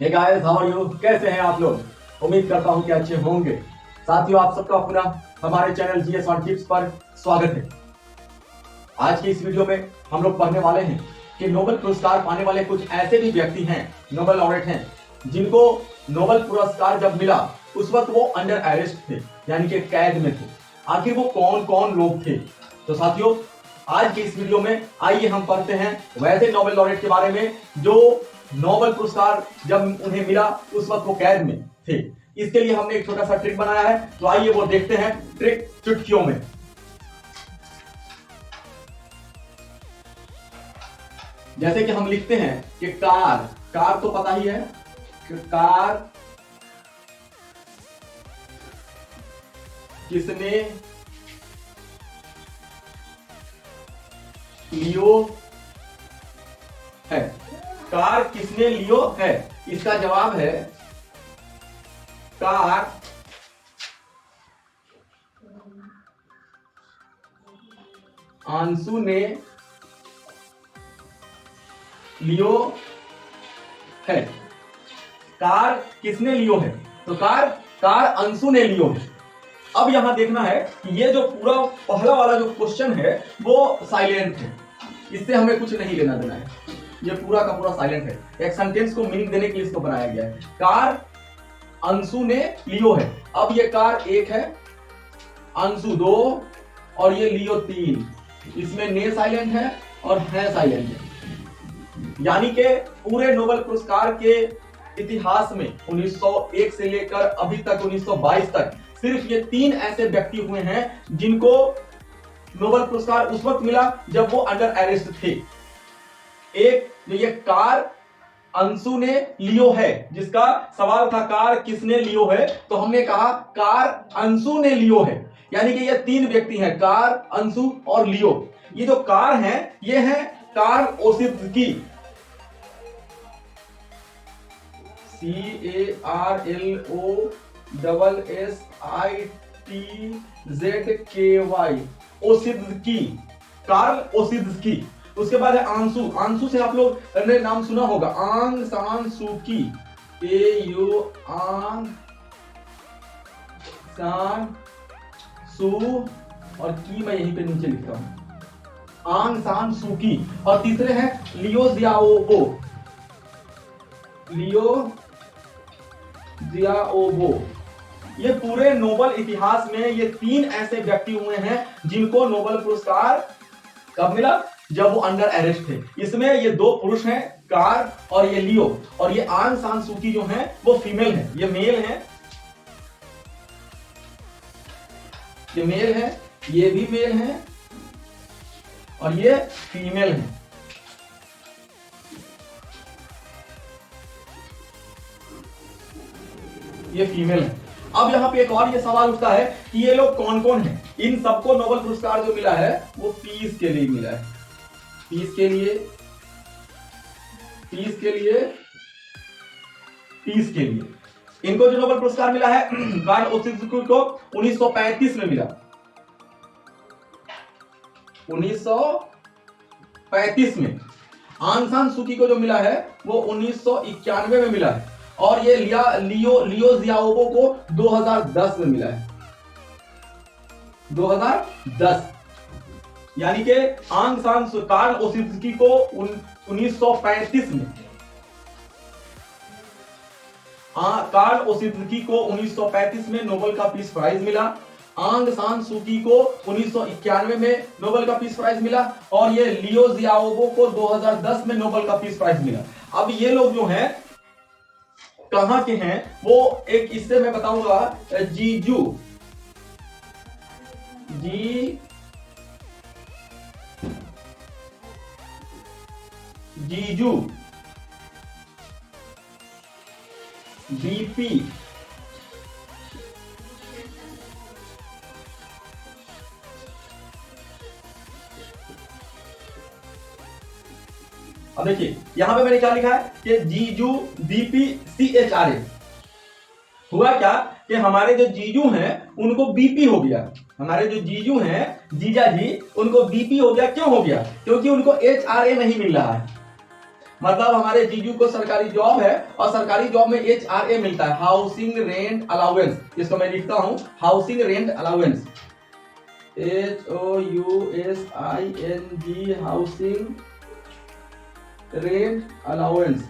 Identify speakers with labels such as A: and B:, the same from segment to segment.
A: Hey guys, how are you? कैसे हैं आप लोग? उम्मीद करता हूं कि अच्छे होंगे। साथियों, आप सबका पुनः हमारे चैनल जीएस ऑन टिप्स पर स्वागत है। आज की इस वीडियो में हम लोग पढ़ने वाले हैं कि नोबेल पुरस्कार पाने वाले कुछ ऐसे भी व्यक्ति हैं, नोबेल लॉरेट हैं, जिनको नोबेल पुरस्कार जब मिला उस वक्त वो अंडर अरेस्ट थे, यानी कि कैद में थे। आखिर वो कौन कौन लोग थे? तो साथियों, आज के इस वीडियो में आइए हम पढ़ते हैं वैसे नोबेल लॉरेट के बारे में जो नोबेल पुरस्कार जब उन्हें मिला उस वक्त वो कैद में थे। इसके लिए हमने एक छोटा सा ट्रिक बनाया है, तो आइए वो देखते हैं ट्रिक चुटकियों में। जैसे कि हम लिखते हैं कि कार, कार तो पता ही है कि कार किसने लियो है? कार किसने लियो है? इसका जवाब है कार अंशु ने लियो है। कार किसने लियो है? तो कार अंशु ने लियो है। अब यहां देखना है कि ये जो पूरा पहला वाला जो क्वेश्चन है वो साइलेंट है, इससे हमें कुछ नहीं लेना देना है। ये पूरा का पूरा साइलेंट है। एक सेंटेंस को मीनिंग देने के लिए इसको बनाया गया है। कार अंशु ने लियो है। अब ये कार एक है, अंशु दो और ये लियो तीन। इसमें ने साइलेंट है और है साइलेंट है। यानी कि पूरे नोबेल पुरस्कार के इतिहास में 1901 से लेकर अभी तक 1922 तक सिर्फ ये तीन ऐसे व्यक्ति हुए हैं जिनको नोबेल पुरस्कार उस वक्त मिला जब वो अंडर अरेस्ट थे। एक जो ये कार अंशु ने लियो है, जिसका सवाल था कार किसने लियो है, तो हमने कहा कार अंशु ने लियो है। यानी कि ये तीन व्यक्ति हैं, कार, अंशु और लियो। ये जो कार हैं ये है कार्ल ओसित्स्की, CARLOSSITZKY, ओसित्स्की, कार्ल ओसित्स्की। उसके बाद है आंसू। आंसू से आप लोग ने नाम सुना होगा, आंग सान सूकी, AU आंग सान सू और की मैं यहीं पे नीचे लिखता हूं, आंग सान सूकी। और तीसरे हैं लियो जियाओबो, लियो जियाओबो। ये पूरे नोबेल इतिहास में ये तीन ऐसे व्यक्ति हुए हैं जिनको नोबेल पुरस्कार कब मिला? जब वो अंडर अरेस्ट थे। इसमें ये दो पुरुष हैं, कार और ये लियो, और ये आंग सान सूकी जो हैं वो फीमेल हैं। ये मेल है, ये मेल है, ये भी मेल है और ये फीमेल है। ये फीमेल है। अब यहां पे एक और ये सवाल उठता है कि ये लोग कौन कौन हैं? इन सबको नोबेल पुरस्कार जो मिला है वो पीस के लिए मिला है। पीस के लिए, पीस के लिए, पीस के लिए। इनको जो नोबेल पुरस्कार मिला है कार्ल ओसित्स्की को 1935 में मिला। 1935 में। आंग सान सूकी को जो मिला है वो 1991 में मिला है। और ये लियो जियाओबो को 2010 में मिला है। 2010। यानी कि आंग सान कार्ल ओसित्स्की को 1935 में, कार्ल ओसित्स्की को 1935 में नोबेल का पीस प्राइज मिला। आंग सान सूकी को 1991 में नोबेल का पीस प्राइज मिला और ये लियो जियाओबो को 2010 में नोबेल का पीस प्राइज मिला। अब ये लोग जो हैं कहां के हैं वो एक इससे मैं बताऊंगा, जीजू, जीजू, बीपी, अब देखिए यहां पे मैंने क्या लिखा है कि जीजू बीपी CHRA। हुआ क्या कि हमारे जो जीजू हैं उनको बीपी हो गया। हमारे जो जीजू हैं, जीजा जी, उनको बीपी हो गया। क्यों हो गया? क्योंकि उनको HRA नहीं मिल रहा है। मतलब हमारे जीजू को सरकारी जॉब है और सरकारी जॉब में HRA मिलता है, हाउसिंग रेंट अलाउंस। इसको मैं लिखता हूं housing rent allowance, HOUSING, housing rent allowance.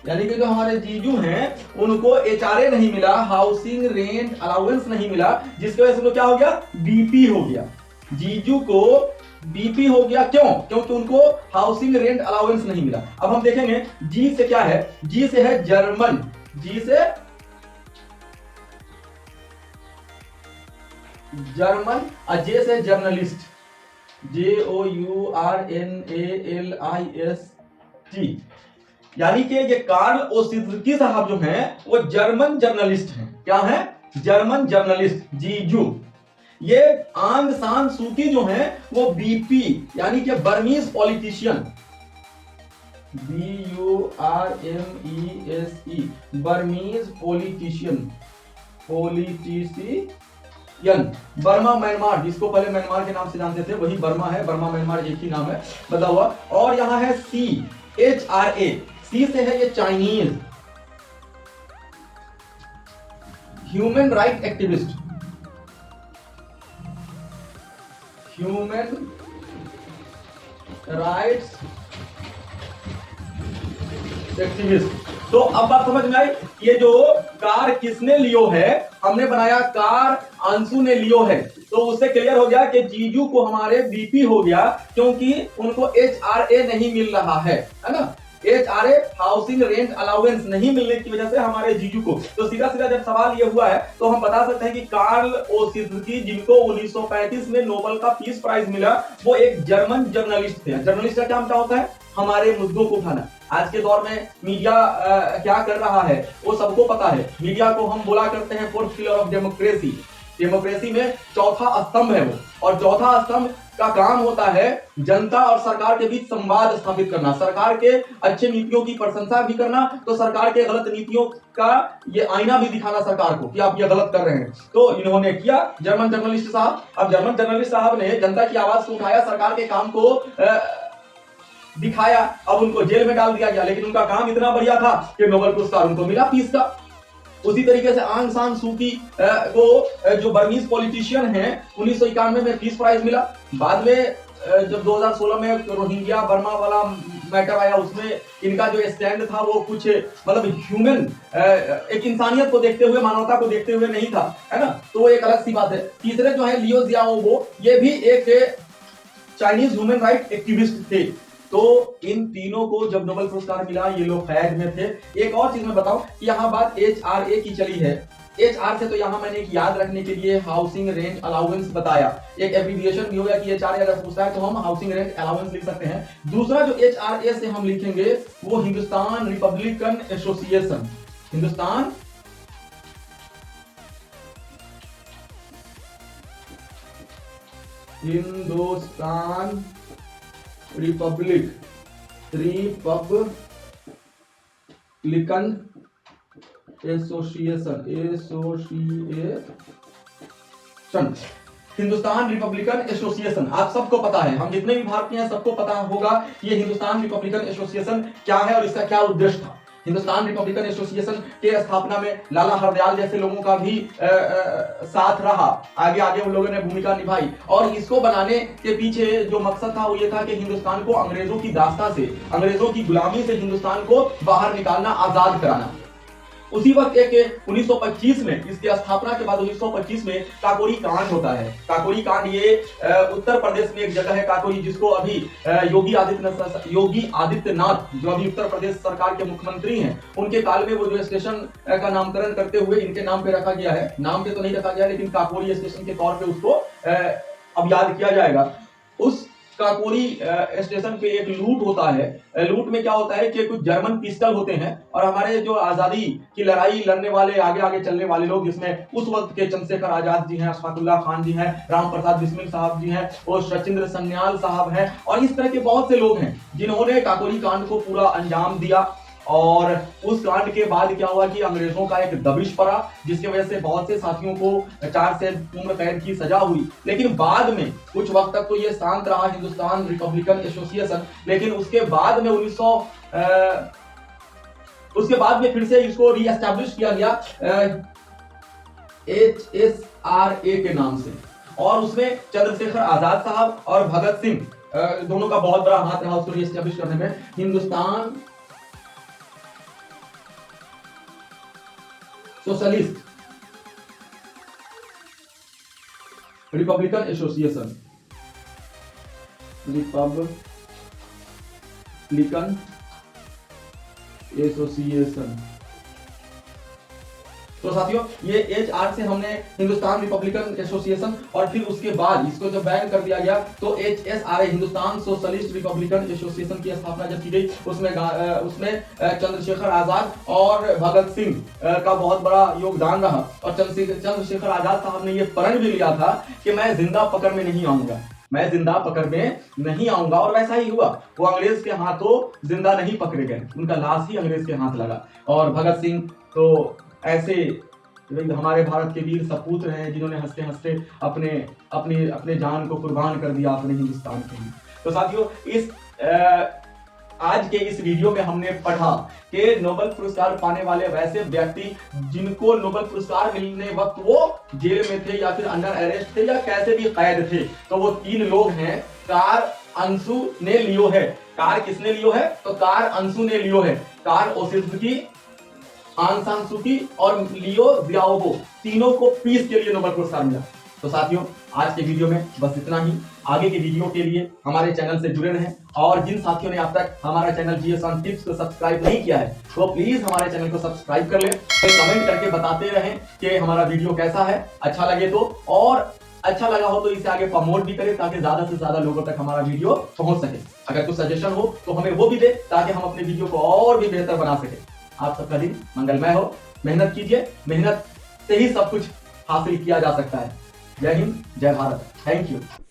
A: यानी कि जो हमारे जीजू हैं उनको HRA नहीं मिला, हाउसिंग रेंट अलाउंस नहीं मिला, जिसकी वजह से उनको क्या हो गया, BP हो गया। जीजू को BP हो गया, क्यों? क्योंकि उनको हाउसिंग रेंट अलाउंस नहीं मिला। अब हम देखेंगे जी से क्या है, जी से है जर्मन, जी से जर्मन और जे से जर्नलिस्ट, JOURNALIST। यानी कि ये कार्ल ओसित्स्की साहब जो हैं वो जर्मन जर्नलिस्ट हैं। क्या है? जर्मन जर्नलिस्ट जीजू। ये आंग सान सूकी जो हैं वो BP यानी कि Burmese politician, BURMESE, Burmese politician, Burma Myanmar, जिसको पहले म्यांमार के नाम से जानते थे वही बर्मा है, बर्मा म्यांमार एक ही नाम है बदला हुआ। और यहां है CHRA, सी से है ये Chinese, human right activist, human rights activist. तो अब बात समझ में आई, ये जो कार किसने लियो है, हमने बनाया कार अंशु ने लियो है, तो उससे क्लियर हो गया कि जीजू को हमारे BP हो गया क्योंकि उनको HRA नहीं मिल रहा है ना, HRA हाउसिंग रेंट अलाउंस नहीं मिलने की वजह से हमारे जीजू को। तो सीधा सीधा जब सवाल ये हुआ है तो हम बता सकते हैं कि कार्ल ओसित्स्की, जिनको 1935 में नोबेल का पीस प्राइज मिला, वो एक जर्मन जर्नलिस्ट थे। जर्नलिस्ट का क्या होता है? हमारे मुद्दों को उठाना। आज के दौर में मीडिया क्या कर रहा है वो सबको पता है। मीडिया को हम बोला करते हैं fourth pillar of democracy. Democracy में चौथा स्तंभ है वो, और चौथा स्तंभ का काम होता है जनता और सरकार के बीच संवाद स्थापित करना, सरकार के अच्छे नीतियों की प्रशंसा भी करना, तो सरकार के गलत नीतियों का ये आईना भी दिखाना सरकार को कि आप ये गलत कर रहे हैं। तो इन्होंने किया जर्मन जर्नलिस्ट साहब। अब जर्मन जर्नलिस्ट साहब ने जनता की आवाज को उठाया, सरकार के काम को दिखाया। अब उनको जेल में डाल दिया गया, लेकिन उनका काम इतना बढ़िया था कि नोबेल पुरस्कार उनको मिला पीस का। उसी तरीके से आंग सान सूकी को जो बर्मीज पॉलिटिशियन हैं 1991 में पीस प्राइज मिला। बाद में जब 2016 में रोहिंग्या बर्मा वाला मैटर आया, उसमें इनका जो स्टैंड था वो कुछ मतलब ह्यूमन, एक इंसानियत को देखते हुए, मानवता को देखते हुए नहीं था, है ना। तो वो एक अलग सी बात है। तीसरे जो है लियो जियाओबो, ये भी एक चाइनीज ह्यूमन राइट एक्टिविस्ट थे। तो इन तीनों को जब नोबेल पुरस्कार मिला, ये लोग फैग में थे। एक और चीज मैं बताऊं कि यहाँ बात HRA की चली है। HR से तो यहाँ मैंने एक याद रखने के लिए हाउसिंग रेंट अलाउंस बताया, एक एब्रिविएशन भी होगा कि HRA अगर पूछता है तो हम हाउसिंग रेंट अलाउंस लिख सकते हैं। दूसरा जो HRA से हम लिखेंगे वो Hindustan Republican association, Hindustan Republican association, Hindustan Republican association. आप सबको पता है, हम जितने भी भारतीय हैं सबको पता होगा ये हिंदुस्तान रिपब्लिकन एसोसिएशन क्या है और इसका क्या उद्देश्य था। हिंदुस्तान रिपब्लिकन एसोसिएशन के स्थापना में लाला हरदयाल जैसे लोगों का भी साथ रहा, आगे आगे उन लोगों ने भूमिका निभाई। और इसको बनाने के पीछे जो मकसद था वो ये था कि हिंदुस्तान को अंग्रेजों की दास्ता से, अंग्रेजों की गुलामी से हिंदुस्तान को बाहर निकालना, आजाद कराना। उसी वक्त एक 1925 में, इसकी स्थापना के बाद 1925 में काकोरी कांड होता है। काकोरी कांड ये उत्तर प्रदेश में एक जगह है काकोरी, जिसको अभी योगी आदित्यनाथ जो अभी उत्तर प्रदेश सरकार के मुख्यमंत्री हैं, उनके काल में वो जो स्टेशन का नामकरण करते हुए इनके नाम पे रखा गया है। नाम पे तो नहीं रखा गया, लेकिन काकोरी स्टेशन के तौर पे उसको अब याद किया जाएगा। उस काकोरी स्टेशन पे एक लूट होता है। लूट में क्या होता है कि कुछ जर्मन पिस्टल होते हैं और हमारे जो आजादी की लड़ाई लड़ने वाले, आगे आगे चलने वाले लोग, जिसमें उस वक्त के चंद्रशेखर आजाद जी हैं, अशफाकुल्लाह खान जी हैं, राम प्रसाद बिस्मिल साहब जी हैं और सचिंद्र सन्याल साहब हैं, और इस तरह के बहुत से लोग हैं जिन्होंने काकोरी कांड को पूरा अंजाम दिया। और उस कांड के बाद क्या हुआ कि अंग्रेजों का एक दबिश पड़ा, जिसकी वजह से बहुत से साथियों को 4 से उम्र कैद की सजा हुई। लेकिन बाद में कुछ वक्त तक तो ये शांत रहा हिंदुस्तान रिपब्लिकन एसोसिएशन, लेकिन उसके बाद में उसके बाद में फिर से इसको रीएस्टैब्लिश किया गया HSRA के नाम से, और उसमें चंद्रशेखर आजाद साहब और भगत सिंह दोनों का बहुत बड़ा हाथ रहा उसको रीएस्टैब्लिश करने में। Hindustan socialist Republican association, Republican association. तो साथियों ये HR से हमने हिंदुस्तान रिपब्लिकन एसोसिएशन, और फिर उसके बाद इसको जब बैन कर दिया गया तो HSRA Hindustan socialist Republican association की स्थापना जब की गई, उसमें चंद्रशेखर आजाद और भगत सिंह का बहुत बड़ा योगदान रहा। और चंद्रशेखर आजाद साहब ने ये प्रण भी लिया था कि मैं जिंदा पकड़ में नहीं आऊंगा, मैं जिंदा पकड़ में नहीं आऊंगा, और वैसा ही हुआ। वो अंग्रेज के हाथों जिंदा नहीं पकड़े गए, उनका लाश ही अंग्रेज के हाथ लगा। और भगत सिंह तो ऐसे हमारे भारत के वीर सपूत हैं जिन्होंने हंसते हंसते अपने जान को कुर्बान कर दिया अपने हिंदुस्तान के लिए। तो साथियों इस आज के इस वीडियो में हमने पढ़ा कि नोबेल पुरस्कार पाने वाले वैसे व्यक्ति जिनको नोबेल पुरस्कार मिलने वक्त वो जेल में थे या फिर अंडर अरेस्ट थे या कैसे भी कैद थे, तो वो 3 लोग हैं। कार अंशु ने लियो है। कार किसने लियो है? तो कार अंशु ने लियो है। कार ओसित्सुकी, आंग सान सू की और लियो जियाओबो, तीनों को पीस के लिए नोबेल पुरस्कार मिला। तो साथियों आज के वीडियो में बस इतना ही। आगे के वीडियो के लिए हमारे चैनल से जुड़े रहें, और जिन साथियों ने अब तक हमारा चैनल जीएस ऑन टिप्स को सब्सक्राइब नहीं किया है तो प्लीज हमारे चैनल को सब्सक्राइब कर लें। कमेंट करके बताते रहें कि हमारा वीडियो कैसा है, अच्छा लगे तो, और अच्छा लगा हो तो इसे आगे प्रमोट भी करें ताकि ज्यादा से ज्यादा लोगों तक हमारा वीडियो पहुंच सके। अगर कुछ सजेशन हो तो हमें वो भी दे ताकि हम अपने वीडियो को और भी बेहतर बना सके। आप सबका दिन मंगलमय हो। मेहनत कीजिए, मेहनत से ही सब कुछ हासिल किया जा सकता है। जय हिंद, जय भारत। Thank you.